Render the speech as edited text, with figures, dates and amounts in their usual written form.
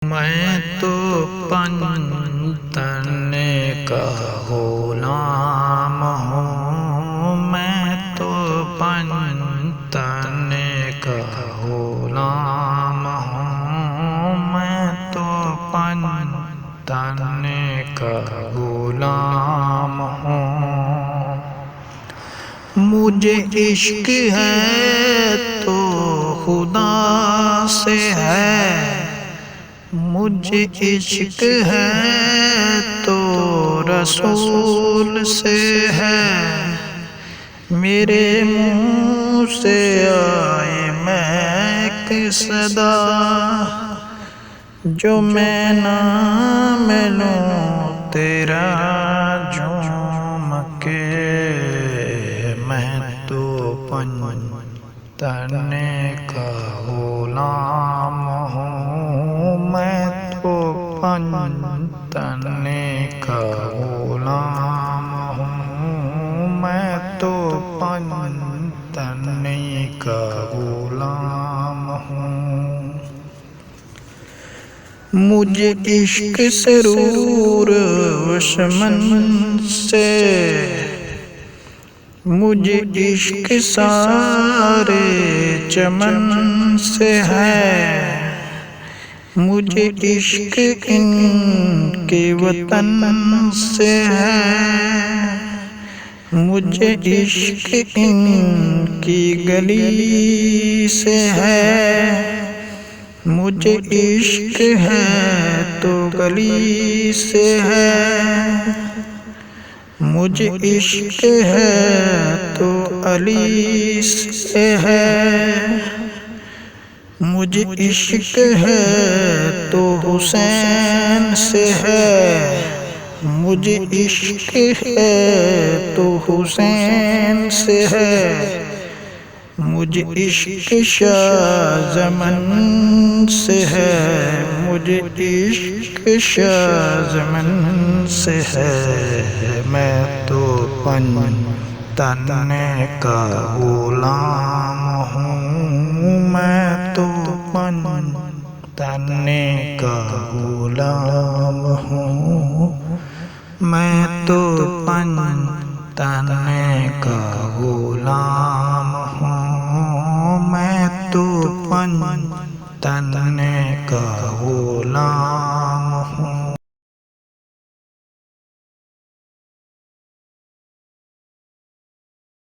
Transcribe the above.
میں تو پن تن کا غلام ہوں، میں تو پن تن کا غلام ہوں، میں تو پن تن کا غلام ہوں۔ مجھے عشق ہے تو خدا سے ہے، مجھے عشق ہے تو رسول سے ہے، میرے منہ سے آئے مہک صدا، جو میں نام لوں تیرا جھوم کے۔ میں تو پن تن کا غلام ہوں، میں تو پن تن کا غلام ہوں، میں تو پن تن کا غلام ہوں۔ مجھے عشق سرور دشمن سے، مجھے عشق سارے چمن سے ہے، مجھے عشق ان کے وطن سے ہے، مجھے عشق ان کی گلی سے ہے، مجھے عشق ہے تو گلی سے ہے، مجھے عشق ہے تو علی سے ہے، مجھے عشق ہے تو حسین سے ہے، مجھے عشق ہے تو حسین سے ہے، مجھے عشق شاہ زمن سے ہے، مجھے عشق شاہ زمن سے ہے۔ میں تو پن تن کا غلام ہوں، میں تو پن تن کا غلام ہوں، میں تو پن تن کا غلام ہوں، میں تو پن تن